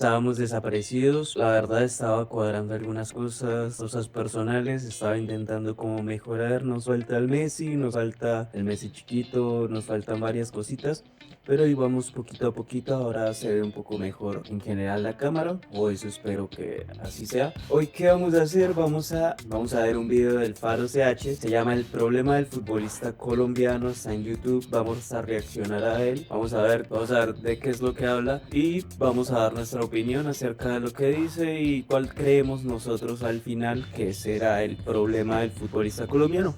Estábamos desaparecidos, la verdad estaba cuadrando algunas cosas personales, estaba intentando como mejorar, nos falta el Messi, nos falta el Messi chiquito, nos faltan varias cositas, pero ahí vamos poquito a poquito, ahora se ve un poco mejor en general la cámara, o eso espero que así sea. Hoy, ¿qué vamos a hacer? Vamos a ver un video del Faro CH, se llama El problema del futbolista colombiano, está en YouTube, vamos a reaccionar a él, vamos a ver de qué es lo que habla y vamos a dar nuestra opinión acerca de lo que dice y cuál creemos nosotros al final que será el problema del futbolista colombiano.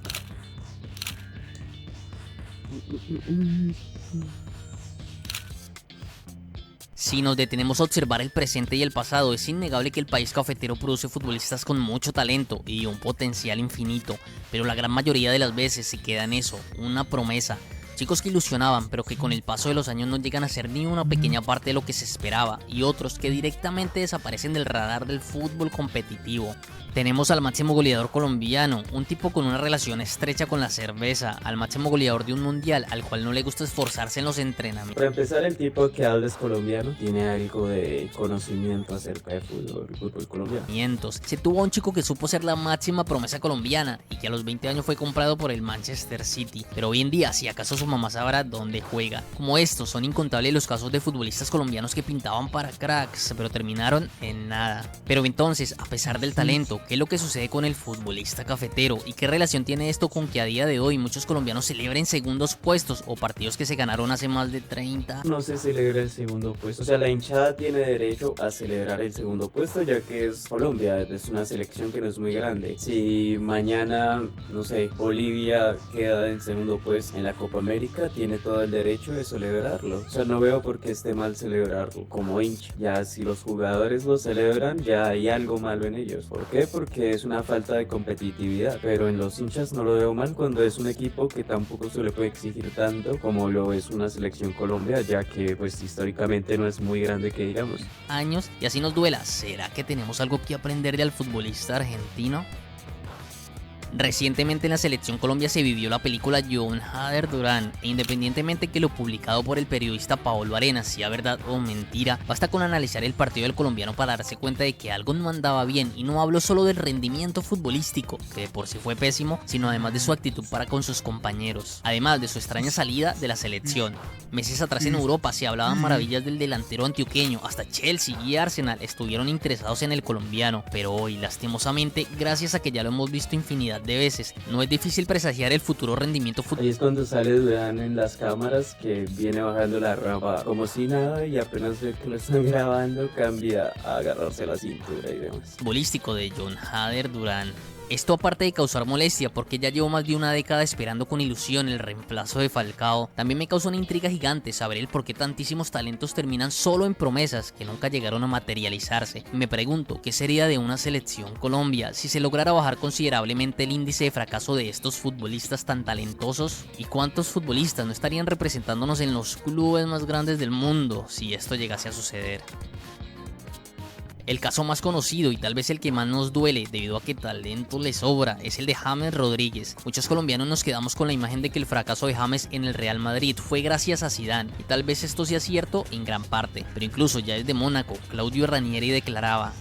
Si nos detenemos a observar el presente y el pasado, es innegable que el país cafetero produce futbolistas con mucho talento y un potencial infinito, pero la gran mayoría de las veces se queda en eso, una promesa. Chicos que ilusionaban, pero que con el paso de los años no llegan a ser ni una pequeña parte de lo que se esperaba, y otros que directamente desaparecen del radar del fútbol competitivo. Tenemos al máximo goleador colombiano, un tipo con una relación estrecha con la cerveza, al máximo goleador de un mundial al cual no le gusta esforzarse en los entrenamientos. Para empezar, el tipo que habla es colombiano, tiene algo de conocimiento acerca de fútbol colombiano. Se tuvo a un chico que supo ser la máxima promesa colombiana y que a los 20 años fue comprado por el Manchester City, pero hoy en día si acaso su mamá sabrá dónde juega. Como estos, son incontables los casos de futbolistas colombianos que pintaban para cracks, pero terminaron en nada. Pero entonces, a pesar del talento, ¿qué es lo que sucede con el futbolista cafetero? ¿Y qué relación tiene esto con que a día de hoy muchos colombianos celebren segundos puestos o partidos que se ganaron hace más de 30? No se celebra el segundo puesto, o sea, la hinchada tiene derecho a celebrar el segundo puesto ya que es Colombia, es una selección que no es muy grande. Si mañana, no sé, Bolivia queda en segundo puesto en la Copa América, tiene todo el derecho de celebrarlo. O sea, no veo por qué esté mal celebrarlo como hincha. Ya si los jugadores lo celebran, ya hay algo malo en ellos. ¿Por qué? Porque es una falta de competitividad, pero en los hinchas no lo veo mal cuando es un equipo que tampoco se le puede exigir tanto como lo es una selección Colombia, ya que pues históricamente no es muy grande que digamos. Años y así nos duela. ¿Será que tenemos algo que aprenderle al futbolista argentino? Recientemente en la Selección Colombia se vivió la película John Hader Durán, e independientemente que lo publicado por el periodista Paolo Arenas sea verdad o mentira, basta con analizar el partido del colombiano para darse cuenta de que algo no andaba bien, y no hablo solo del rendimiento futbolístico, que de por sí fue pésimo, sino además de su actitud para con sus compañeros, además de su extraña salida de la selección. Meses atrás en Europa se hablaban maravillas del delantero antioqueño, hasta Chelsea y Arsenal estuvieron interesados en el colombiano, pero hoy lastimosamente, gracias a que ya lo hemos visto infinidad de veces, no es difícil presagiar el futuro rendimiento Ahí es cuando sale Durán en las cámaras, que viene bajando la rampa como si nada y apenas ve que lo están grabando cambia a agarrarse la cintura y demás. futbolístico de John Hader Durán. Esto aparte de causar molestia, porque ya llevo más de una década esperando con ilusión el reemplazo de Falcao, también me causa una intriga gigante saber el por qué tantísimos talentos terminan solo en promesas que nunca llegaron a materializarse. Me pregunto, ¿qué sería de una selección Colombia si se lograra bajar considerablemente el índice de fracaso de estos futbolistas tan talentosos? ¿Y cuántos futbolistas no estarían representándonos en los clubes más grandes del mundo si esto llegase a suceder? El caso más conocido y tal vez el que más nos duele debido a que talento le sobra es el de James Rodríguez. Muchos colombianos nos quedamos con la imagen de que el fracaso de James en el Real Madrid fue gracias a Zidane, y tal vez esto sea cierto en gran parte, pero incluso ya desde Mónaco, Claudio Ranieri declaraba: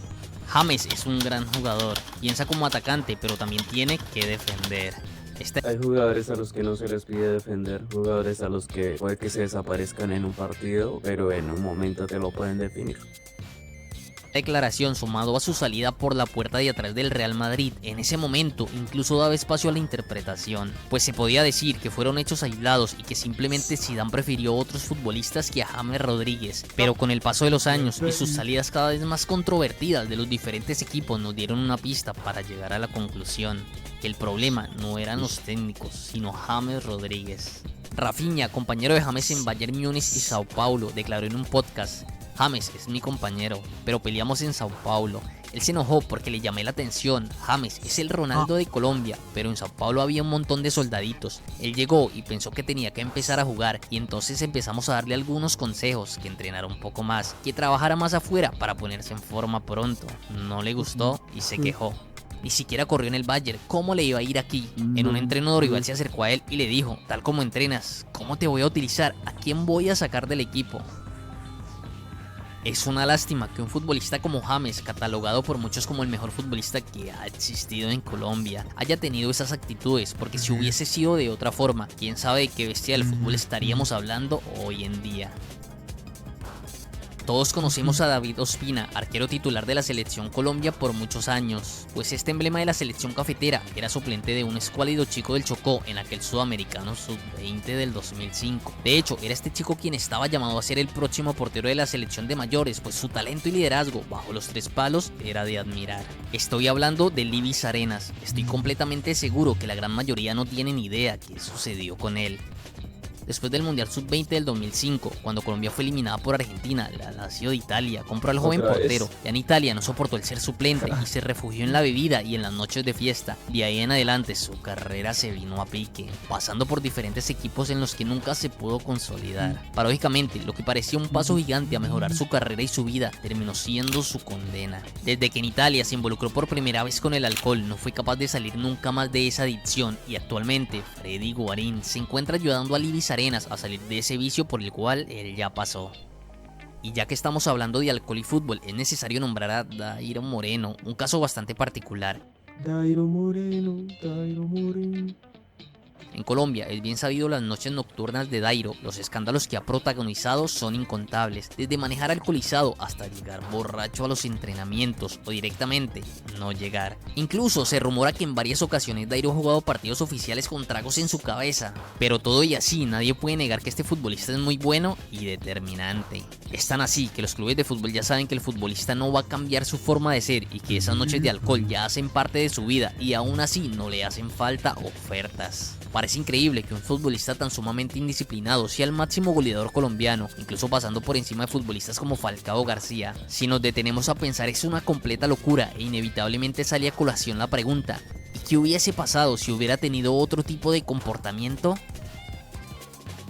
James es un gran jugador, piensa como atacante pero también tiene que defender. Hay jugadores a los que no se les pide defender, jugadores a los que puede que se desaparezcan en un partido, pero en un momento te lo pueden definir. Declaración, sumado a su salida por la puerta de atrás del Real Madrid, en ese momento incluso daba espacio a la interpretación, pues se podía decir que fueron hechos aislados y que simplemente Zidane prefirió otros futbolistas que a James Rodríguez, pero con el paso de los años y sus salidas cada vez más controvertidas de los diferentes equipos nos dieron una pista para llegar a la conclusión que el problema no eran los técnicos, sino James Rodríguez. Rafinha, compañero de James en Bayern Múnich y Sao Paulo, declaró en un podcast: James es mi compañero, pero peleamos en Sao Paulo. Él se enojó porque le llamé la atención. James es el Ronaldo de Colombia, pero en Sao Paulo había un montón de soldaditos. Él llegó y pensó que tenía que empezar a jugar, y entonces empezamos a darle algunos consejos: que entrenara un poco más, que trabajara más afuera para ponerse en forma pronto. No le gustó y se quejó. Ni siquiera corrió en el Bayern, ¿cómo le iba a ir aquí? En un entreno rival se acercó a él y le dijo: tal como entrenas, ¿cómo te voy a utilizar? ¿A quién voy a sacar del equipo? Es una lástima que un futbolista como James, catalogado por muchos como el mejor futbolista que ha existido en Colombia, haya tenido esas actitudes, porque si hubiese sido de otra forma, quién sabe de qué bestia del fútbol estaríamos hablando hoy en día. Todos conocemos a David Ospina, arquero titular de la Selección Colombia por muchos años, pues este emblema de la selección cafetera era suplente de un escuálido chico del Chocó en aquel Sudamericano Sub-20 del 2005. De hecho, era este chico quien estaba llamado a ser el próximo portero de la selección de mayores, pues su talento y liderazgo bajo los tres palos era de admirar. Estoy hablando de Libis Arenas. Estoy completamente seguro que la gran mayoría no tienen idea qué sucedió con él. Después del Mundial Sub-20 del 2005, cuando Colombia fue eliminada por Argentina, la Lazio de Italia compró al joven portero. Ya en Italia no soportó el ser suplente y se refugió en la bebida y en las noches de fiesta. De ahí en adelante su carrera se vino a pique, pasando por diferentes equipos en los que nunca se pudo consolidar. Paradójicamente, lo que parecía un paso gigante a mejorar su carrera y su vida, terminó siendo su condena. Desde que en Italia se involucró por primera vez con el alcohol, no fue capaz de salir nunca más de esa adicción y actualmente Freddy Guarín se encuentra ayudando a Libis Arenas a salir de ese vicio por el cual él ya pasó. Y ya que estamos hablando de alcohol y fútbol, es necesario nombrar a Dairo Moreno, un caso bastante particular. Dairo Moreno, Dairo Moreno. En Colombia es bien sabido las noches nocturnas de Dairo, los escándalos que ha protagonizado son incontables, desde manejar alcoholizado hasta llegar borracho a los entrenamientos o directamente no llegar. Incluso se rumora que en varias ocasiones Dairo ha jugado partidos oficiales con tragos en su cabeza, pero todo y así nadie puede negar que este futbolista es muy bueno y determinante. Es tan así que los clubes de fútbol ya saben que el futbolista no va a cambiar su forma de ser y que esas noches de alcohol ya hacen parte de su vida y aún así no le hacen falta ofertas. Parece increíble que un futbolista tan sumamente indisciplinado sea el máximo goleador colombiano, incluso pasando por encima de futbolistas como Falcao García. Si nos detenemos a pensar, es una completa locura e inevitablemente sale a colación la pregunta: ¿y qué hubiese pasado si hubiera tenido otro tipo de comportamiento?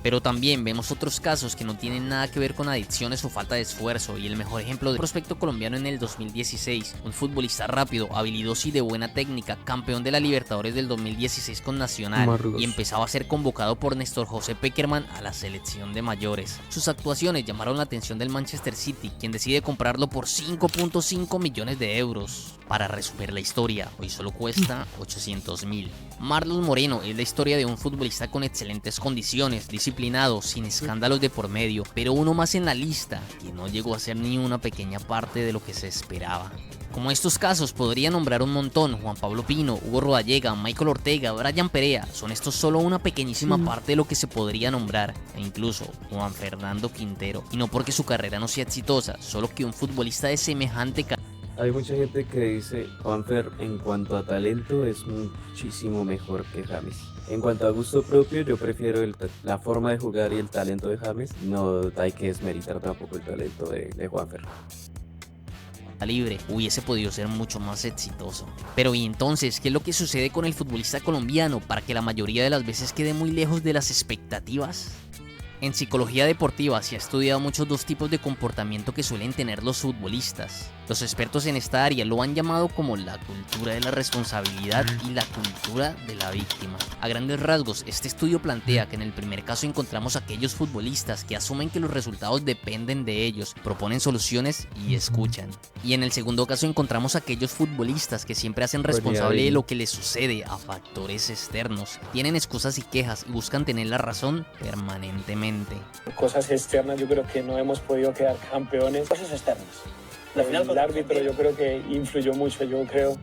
Pero también vemos otros casos que no tienen nada que ver con adicciones o falta de esfuerzo, y el mejor ejemplo de prospecto colombiano en el 2016, un futbolista rápido, habilidoso y de buena técnica, campeón de la Libertadores del 2016 con Nacional, y empezaba a ser convocado por Néstor José Pekerman a la selección de mayores. Sus actuaciones llamaron la atención del Manchester City, quien decide comprarlo por 5.5 millones de euros. Para resumir la historia, hoy solo cuesta 800.000. Marlos Moreno es la historia de un futbolista con excelentes condiciones, disciplinado, sin escándalos de por medio, pero uno más en la lista, que no llegó a ser ni una pequeña parte de lo que se esperaba. Como estos casos podría nombrar un montón: Juan Pablo Pino, Hugo Rodallega, Michael Ortega, Brian Perea. Son estos solo una pequeñísima parte de lo que se podría nombrar, e incluso Juan Fernando Quintero. Y no porque su carrera no sea exitosa, solo que un futbolista de semejante Hay mucha gente que dice Juanfer en cuanto a talento es muchísimo mejor que James. En cuanto a gusto propio, yo prefiero la forma de jugar y el talento de James. No hay que desmeritar tampoco el talento de Juanfer. libre hubiese podido ser mucho más exitoso. Pero ¿y entonces qué es lo que sucede con el futbolista colombiano para que la mayoría de las veces quede muy lejos de las expectativas? En psicología deportiva se ha estudiado muchos dos tipos de comportamiento que suelen tener los futbolistas. Los expertos en esta área lo han llamado como la cultura de la responsabilidad y la cultura de la víctima. A grandes rasgos, este estudio plantea que en el primer caso encontramos aquellos futbolistas que asumen que los resultados dependen de ellos, proponen soluciones y escuchan. Y en el segundo caso encontramos aquellos futbolistas que siempre hacen responsable de lo que les sucede a factores externos, tienen excusas y quejas y buscan tener la razón permanentemente. Cosas externas, yo creo que no hemos podido quedar campeones. Cosas externas. El árbitro yo creo que influyó mucho, yo creo.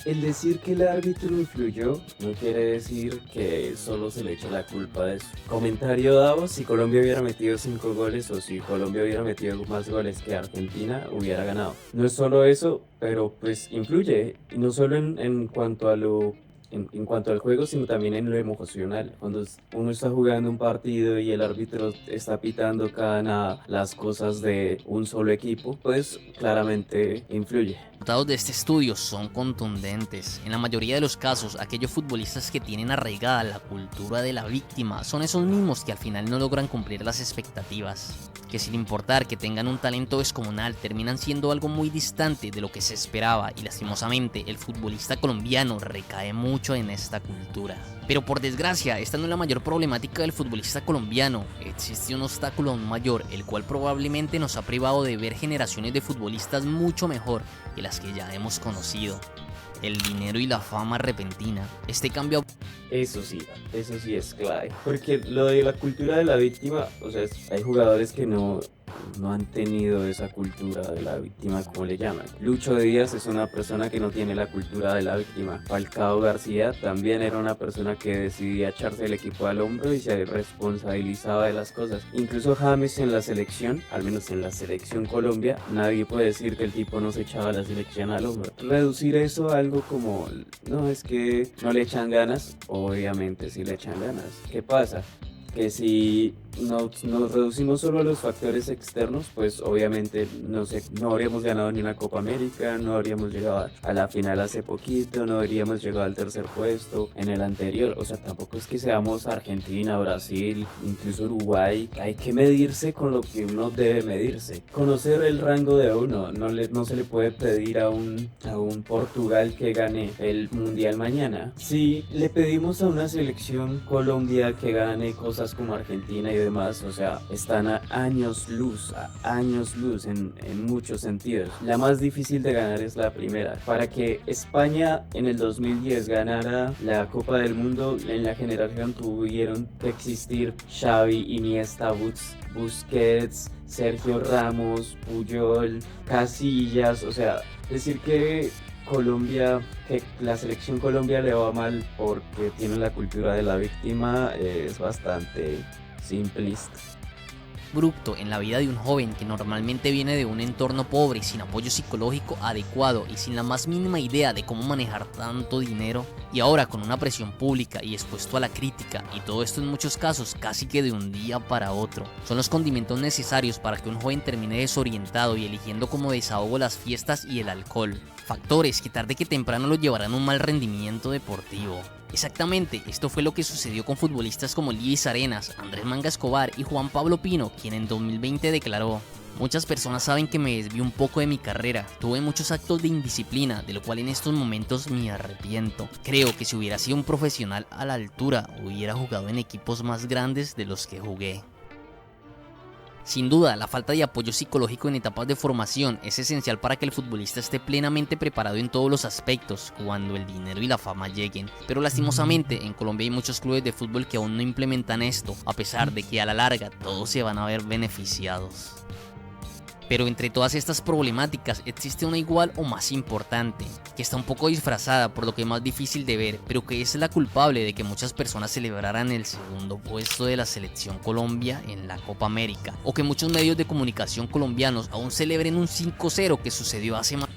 El decir que el árbitro influyó no quiere decir que solo se le echa la culpa de eso. Comentario dado: si Colombia hubiera metido 5 goles o si Colombia hubiera metido más goles que Argentina, hubiera ganado. No es solo eso, pero pues influye, y no solo en cuanto a lo... En cuanto al juego, sino también en lo emocional. Cuando uno está jugando un partido y el árbitro está pitando cada nada las cosas de un solo equipo, pues claramente influye. Los resultados de este estudio son contundentes. En la mayoría de los casos, aquellos futbolistas que tienen arraigada la cultura de la víctima son esos mismos que al final no logran cumplir las expectativas, que sin importar que tengan un talento descomunal, terminan siendo algo muy distante de lo que se esperaba, y lastimosamente el futbolista colombiano recae mucho mucho en esta cultura. Pero por desgracia, esta no es la mayor problemática del futbolista colombiano. Existe un obstáculo aún mayor, el cual probablemente nos ha privado de ver generaciones de futbolistas mucho mejor que las que ya hemos conocido. El dinero y la fama repentina. Este cambio... Eso sí es clave. Porque lo de la cultura de la víctima, o sea, hay jugadores que no han tenido esa cultura de la víctima, como le llaman. Lucho Díaz es una persona que no tiene la cultura de la víctima. Falcao García también era una persona que decidía echarse el equipo al hombro y se responsabilizaba de las cosas. Incluso James en la selección, al menos en la selección Colombia, nadie puede decir que el tipo no se echaba la selección al hombro. Reducir eso a algo como, no, es que no le echan ganas, obviamente sí le echan ganas. ¿Qué pasa? Que si nos reducimos solo a los factores externos, pues obviamente no habríamos ganado ni una Copa América, no habríamos llegado a la final hace poquito, no habríamos llegado al tercer puesto en el anterior. O sea, tampoco es que seamos Argentina, Brasil, incluso Uruguay. Hay que medirse con lo que uno debe medirse. Conocer el rango de uno. No se le puede pedir a un Portugal que gane el Mundial mañana. Si le pedimos a una selección Colombia que gane cosas como Argentina y demás, o sea, están a años luz en muchos sentidos. La más difícil de ganar es la primera. Para que España en el 2010 ganara la Copa del Mundo, en la generación tuvieron que existir Xavi, Iniesta, Busquets, Sergio Ramos, Puyol, Casillas. O sea, decir que la selección Colombia le va mal porque tiene la cultura de la víctima es bastante simplista. Abrupto en la vida de un joven que normalmente viene de un entorno pobre, sin apoyo psicológico adecuado y sin la más mínima idea de cómo manejar tanto dinero, y ahora con una presión pública y expuesto a la crítica, y todo esto en muchos casos casi que de un día para otro, son los condimentos necesarios para que un joven termine desorientado y eligiendo como desahogo las fiestas y el alcohol, factores que tarde que temprano lo llevarán a un mal rendimiento deportivo. Exactamente, esto fue lo que sucedió con futbolistas como Luis Arenas, Andrés Manga Escobar y Juan Pablo Pino, quien en 2020 declaró: muchas personas saben que me desvié un poco de mi carrera, tuve muchos actos de indisciplina, de lo cual en estos momentos me arrepiento. Creo que si hubiera sido un profesional a la altura, hubiera jugado en equipos más grandes de los que jugué. Sin duda, la falta de apoyo psicológico en etapas de formación es esencial para que el futbolista esté plenamente preparado en todos los aspectos cuando el dinero y la fama lleguen. Pero lastimosamente, en Colombia hay muchos clubes de fútbol que aún no implementan esto, a pesar de que a la larga todos se van a ver beneficiados. Pero entre todas estas problemáticas existe una igual o más importante, que está un poco disfrazada por lo que es más difícil de ver, pero que es la culpable de que muchas personas celebraran el segundo puesto de la selección Colombia en la Copa América, o que muchos medios de comunicación colombianos aún celebren un 5-0 que sucedió hace más.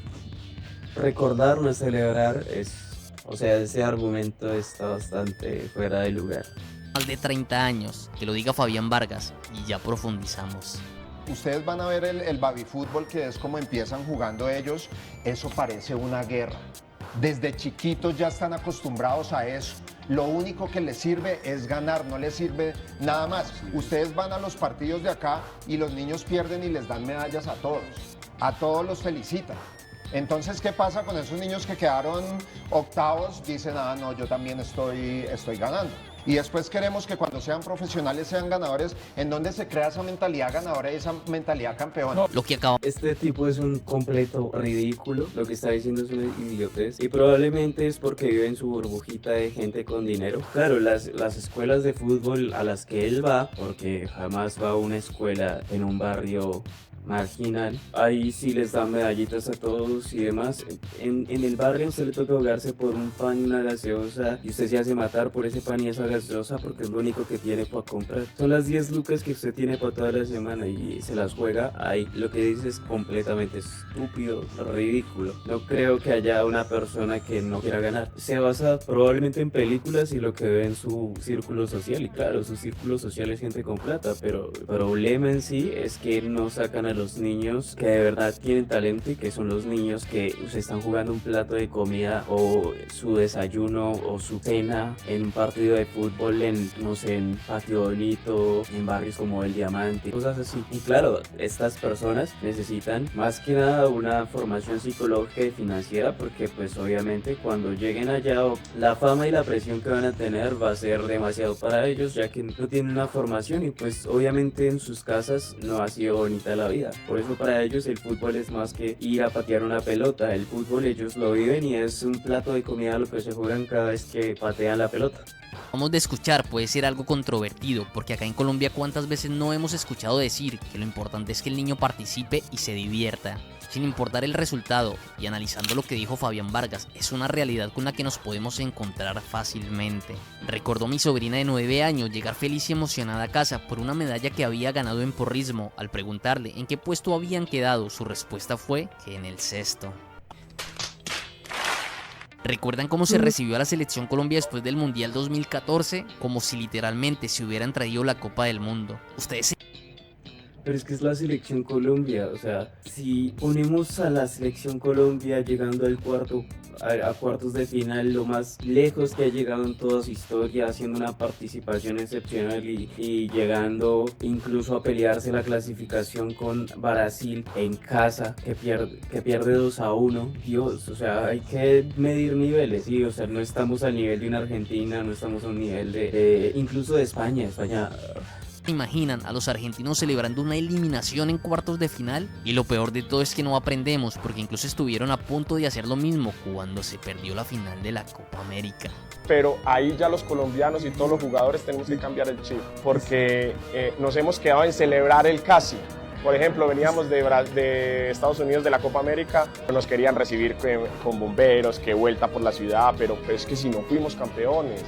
Recordar no es celebrar, ese argumento está bastante fuera de lugar. Más de 30 años, que lo diga Fabián Vargas, y ya profundizamos. Ustedes van a ver el baby fútbol, que es como empiezan jugando ellos. Eso parece una guerra. Desde chiquitos ya están acostumbrados a eso. Lo único que les sirve es ganar, no les sirve nada más. Ustedes van a los partidos de acá y los niños pierden y les dan medallas a todos. A todos los felicitan. Entonces, ¿qué pasa con esos niños que quedaron octavos? Dicen, no, yo también estoy ganando. Y después queremos que cuando sean profesionales sean ganadores. ¿En dónde se crea esa mentalidad ganadora y esa mentalidad campeona? Lo que acaba. Este tipo es un completo ridículo, lo que está diciendo es una idiotez y probablemente es porque vive en su burbujita de gente con dinero. Claro, las escuelas de fútbol a las que él va, porque jamás va a una escuela en un barrio marginal, ahí sí les dan medallitas a todos y demás. En el barrio usted le toca jugarse por un pan y una gaseosa y usted se hace matar por ese pan y esa gaseosa porque es lo único que tiene para comprar. Son las 10 lucas que usted tiene para toda la semana y se las juega ahí. Lo que dice es completamente estúpido, ridículo. No creo que haya una persona que no quiera ganar. Se basa probablemente en películas y lo que ve en su círculo social, y claro, su círculo social es gente con plata, pero el problema en sí es que no sacan a a los niños que de verdad tienen talento y que son los niños que se están jugando un plato de comida o su desayuno o su cena en un partido de fútbol en, no sé, en Patio Bonito, en barrios como El Diamante, cosas así. Y claro, estas personas necesitan más que nada una formación psicológica y financiera, porque pues obviamente cuando lleguen allá la fama y la presión que van a tener va a ser demasiado para ellos, ya que no tienen una formación y pues obviamente en sus casas no ha sido bonita la vida. Por eso para ellos el fútbol es más que ir a patear una pelota. El fútbol ellos lo viven y es un plato de comida lo que se juegan cada vez que patean la pelota. Vamos de escuchar puede ser algo controvertido, porque acá en Colombia cuántas veces no hemos escuchado decir que lo importante es que el niño participe y se divierta, sin importar el resultado. Y analizando lo que dijo Fabián Vargas, es una realidad con la que nos podemos encontrar fácilmente. Recordó mi sobrina de 9 años llegar feliz y emocionada a casa por una medalla que había ganado en porrismo. Al preguntarle en qué puesto habían quedado, su respuesta fue que en el 6º. ¿Recuerdan cómo se recibió a la selección Colombia después del Mundial 2014? Como si literalmente se hubieran traído la Copa del Mundo. Ustedes Pero es que es la selección Colombia, o sea, si ponemos a la selección Colombia llegando al a cuartos de final, lo más lejos que ha llegado en toda su historia, haciendo una participación excepcional y llegando incluso a pelearse la clasificación con Brasil en casa, que pierde 2-1, Dios, o sea, hay que medir niveles, sí, o sea, no estamos al nivel de una Argentina, no estamos a un nivel incluso de España. imaginan a los argentinos celebrando una eliminación en cuartos de final, y lo peor de todo es que no aprendemos, porque incluso estuvieron a punto de hacer lo mismo cuando se perdió la final de la Copa América. Pero ahí ya los colombianos y todos los jugadores tenemos que cambiar el chip, porque nos hemos quedado en celebrar el casi. Por ejemplo, veníamos de Estados Unidos de la Copa América, nos querían recibir con bomberos, que vuelta por la ciudad, pero es que si no fuimos campeones.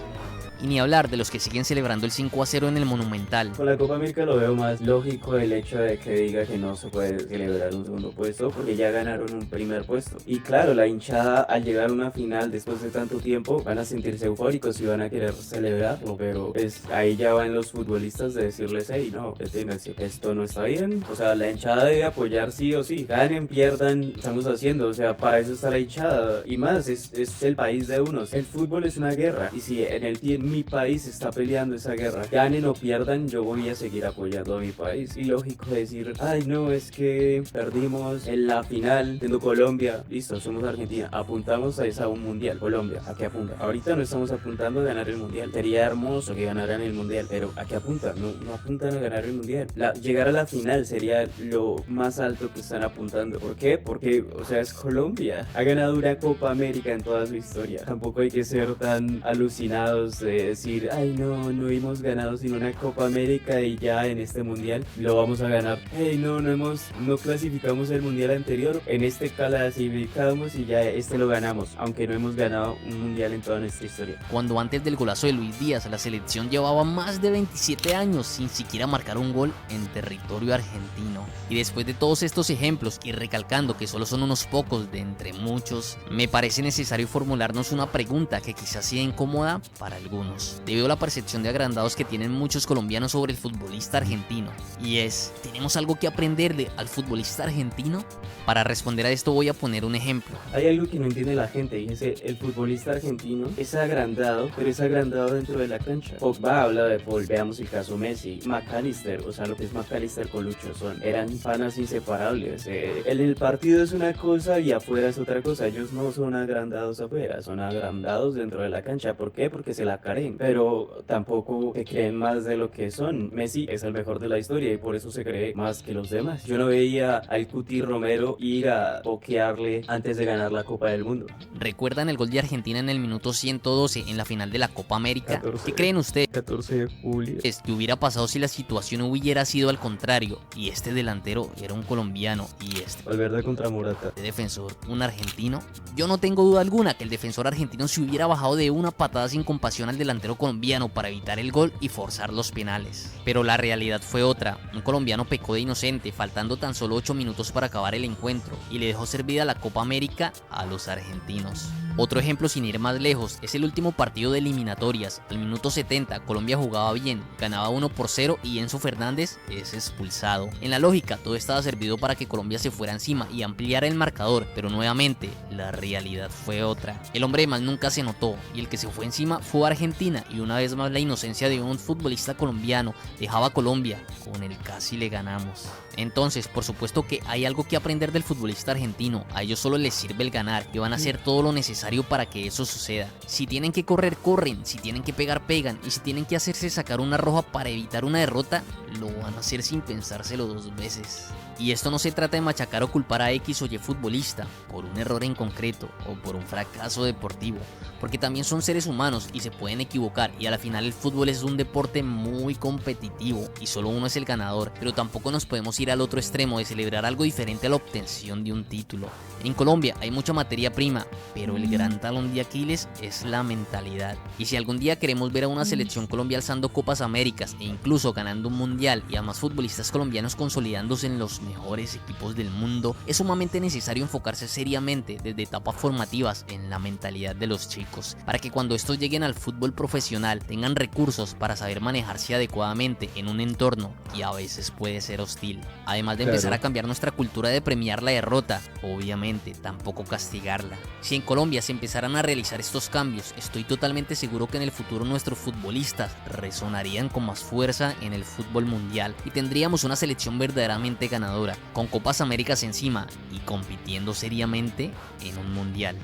Y ni hablar de los que siguen celebrando el 5-0 en el Monumental. Con la Copa América lo veo más lógico el hecho de que diga que no se puede celebrar un segundo puesto porque ya ganaron un primer puesto. Y claro, la hinchada al llegar a una final después de tanto tiempo van a sentirse eufóricos y van a querer celebrarlo, pero pues ahí ya van los futbolistas de decirles, hey, no, deténganse, esto no está bien. O sea, la hinchada debe apoyar sí o sí, ganen, pierdan, estamos haciendo, o sea, para eso está la hinchada. Y más, es el país de unos. El fútbol es una guerra y si en mi país está peleando esa guerra, ganen o pierdan, yo voy a seguir apoyando a mi país. Y lógico decir, ay no, es que perdimos en la final siendo Colombia, listo, somos Argentina, apuntamos a un mundial. Colombia, ¿a qué apunta? Ahorita no estamos apuntando a ganar el mundial, sería hermoso que ganaran el mundial, pero ¿a qué apuntan? No apuntan a ganar el mundial. Llegar a la final sería lo más alto que están apuntando. ¿Por qué? Porque, o sea, es Colombia, ha ganado una Copa América en toda su historia. Tampoco hay que ser tan alucinados de decir, ay no hemos ganado sino una Copa América y ya en este mundial lo vamos a ganar. Hey, no clasificamos el mundial anterior, en este clasificamos y ya este lo ganamos, aunque no hemos ganado un mundial en toda nuestra historia. Cuando antes del golazo de Luis Díaz, la selección llevaba más de 27 años sin siquiera marcar un gol en territorio argentino. Y después de todos estos ejemplos, y recalcando que solo son unos pocos de entre muchos, me parece necesario formularnos una pregunta que quizás sea incómoda para algunos, debido a la percepción de agrandados que tienen muchos colombianos sobre el futbolista argentino. Y es, ¿tenemos algo que aprenderle al futbolista argentino? Para responder a esto voy a poner un ejemplo. Hay algo que no entiende la gente y es el futbolista argentino es agrandado, pero es agrandado dentro de la cancha. Pogba habla de Paul, veamos el caso Messi, McAllister, o sea, lo que es McAllister con Lucho eran panas inseparables. En el partido es una cosa y afuera es otra cosa. Ellos no son agrandados afuera, son agrandados dentro de la cancha. ¿Por qué? Porque se la creen, pero tampoco se creen más de lo que son. Messi es el mejor de la historia y por eso se cree más que los demás. Yo no veía al Cuti Romero ir a pokearle antes de ganar la Copa del Mundo. ¿Recuerdan el gol de Argentina en el minuto 112 en la final de la Copa América? ¿Qué creen ustedes? 14 de julio. ¿Qué hubiera pasado si la situación hubiera sido al contrario y este delantero era un colombiano y Valverde contra Morata, defensor un argentino? Yo no tengo duda alguna que el defensor argentino se hubiera bajado de una patada sin compasión al delantero colombiano para evitar el gol y forzar los penales. Pero la realidad fue otra. Un colombiano pecó de inocente, faltando tan solo 8 minutos para acabar el encuentro. encuentro y le dejó servida la Copa América a los argentinos. Otro ejemplo sin ir más lejos es el último partido de eliminatorias. Al minuto 70 Colombia jugaba bien, ganaba 1-0 y Enzo Fernández es expulsado. En la lógica todo estaba servido para que Colombia se fuera encima y ampliara el marcador, pero nuevamente la realidad fue otra. El hombre de más nunca se notó y el que se fue encima fue Argentina, y una vez más la inocencia de un futbolista colombiano dejaba a Colombia con el casi le ganamos. Entonces, por supuesto que hay algo que aprender del futbolista argentino. A ellos solo les sirve el ganar, que van a hacer todo lo necesario para que eso suceda. Si tienen que correr, corren, si tienen que pegar, pegan, y si tienen que hacerse sacar una roja para evitar una derrota, lo van a hacer sin pensárselo dos veces. Y esto no se trata de machacar o culpar a X o Y futbolista por un error en concreto o por un fracaso deportivo, porque también son seres humanos y se pueden equivocar, y a la final el fútbol es un deporte muy competitivo y solo uno es el ganador, pero tampoco nos podemos ir al otro extremo de celebrar algo diferente a la obtención de un título. En Colombia hay mucha materia prima, pero el gran talón de Aquiles es la mentalidad. Y si algún día queremos ver a una selección Colombia alzando Copas Américas e incluso ganando un mundial, y a más futbolistas colombianos consolidándose en los mejores equipos del mundo, es sumamente necesario enfocarse seriamente desde etapas formativas en la mentalidad de los chicos, para que cuando estos lleguen al fútbol profesional tengan recursos para saber manejarse adecuadamente en un entorno que a veces puede ser hostil. Además de empezar a cambiar nuestra cultura de premiar la derrota, obviamente tampoco castigarla. Si en Colombia se empezaran a realizar estos cambios, estoy totalmente seguro que en el futuro nuestros futbolistas resonarían con más fuerza en el fútbol mundial y tendríamos una selección verdaderamente ganadora, con Copas Américas encima y compitiendo seriamente en un mundial.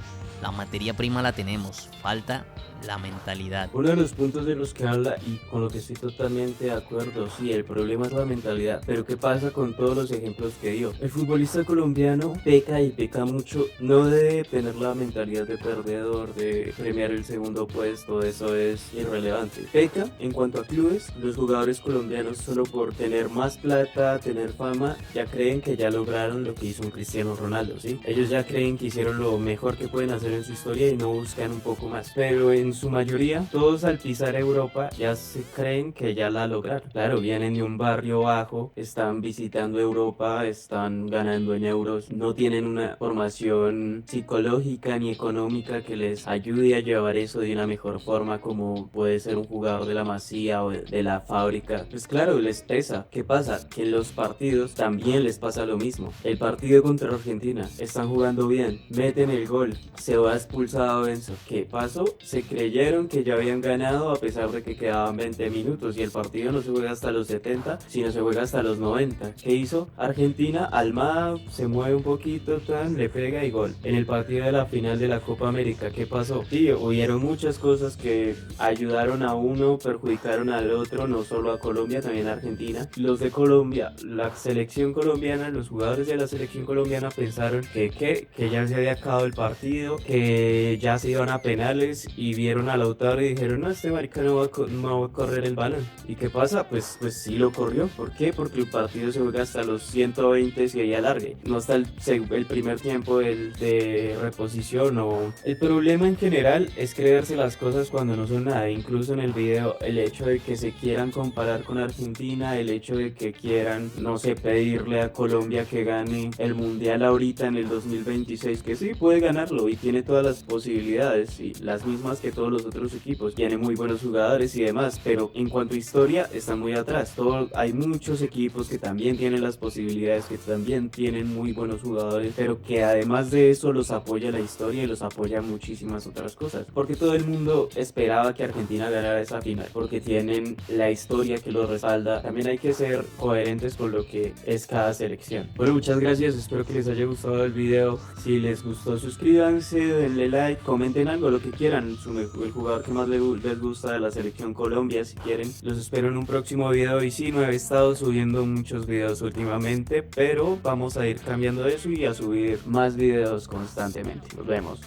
La materia prima la tenemos, falta la mentalidad. Uno de los puntos de los que habla, y con lo que estoy totalmente de acuerdo, sí, el problema es la mentalidad, pero ¿qué pasa con todos los ejemplos que dio? El futbolista colombiano peca y peca mucho, no de tener la mentalidad de perdedor, de premiar el segundo puesto, eso es irrelevante. Peca en cuanto a clubes. Los jugadores colombianos, solo por tener más plata, tener fama, ya creen que ya lograron lo que hizo un Cristiano Ronaldo, ¿sí? Ellos ya creen que hicieron lo mejor que pueden hacer en su historia y no buscan un poco más, pero en su mayoría, todos al pisar Europa ya se creen que ya la lograron. Claro, vienen de un barrio bajo, están visitando Europa, están ganando en euros, no tienen una formación psicológica ni económica que les ayude a llevar eso de una mejor forma, como puede ser un jugador de la Masía o de la Fábrica. Pues claro, les pesa. ¿Qué pasa? Que en los partidos también les pasa lo mismo. El partido contra Argentina, están jugando bien, meten el gol, se va expulsado Enzo. ¿Qué pasó? Se creyeron que ya habían ganado a pesar de que quedaban 20 minutos y el partido no se juega hasta los 70, sino se juega hasta los 90. ¿Qué hizo? Argentina, Almada se mueve un poquito, le pega y gol. En el partido de la final de la Copa América, ¿qué pasó? Sí, hubieron muchas cosas que ayudaron a uno, perjudicaron al otro, no solo a Colombia, también a Argentina. Los de Colombia, la selección colombiana, los jugadores de la selección colombiana pensaron que ya se había acabado el partido, que ya se iban a penales, y vieron a Lautaro y dijeron, no, este marica no va a correr el balón. ¿Y qué pasa? Pues sí lo corrió. ¿Por qué? Porque el partido se juega hasta los 120 si hay alargue, no hasta el primer tiempo de reposición. O el problema en general es creerse las cosas cuando no son nada. Incluso en el video, el hecho de que se quieran comparar con Argentina, el hecho de que quieran, no sé, pedirle a Colombia que gane el mundial ahorita en el 2026, que sí puede ganarlo y tiene todas las posibilidades y las mismas que todos los otros equipos, tiene muy buenos jugadores y demás, pero en cuanto a historia están muy atrás. Hay muchos equipos que también tienen las posibilidades, que también tienen muy buenos jugadores, pero que además de eso los apoya la historia y los apoya muchísimas otras cosas, porque todo el mundo esperaba que Argentina ganara esa final, porque tienen la historia que los respalda. También hay que ser coherentes con lo que es cada selección. Bueno, muchas gracias, espero que les haya gustado el video. Si les gustó, suscríbanse, denle like, comenten algo, lo que quieran, el jugador que más les gusta de la selección Colombia, si quieren. Los espero en un próximo video. Y sí, no he estado subiendo muchos videos últimamente, pero vamos a ir cambiando eso y a subir más videos constantemente. Nos vemos.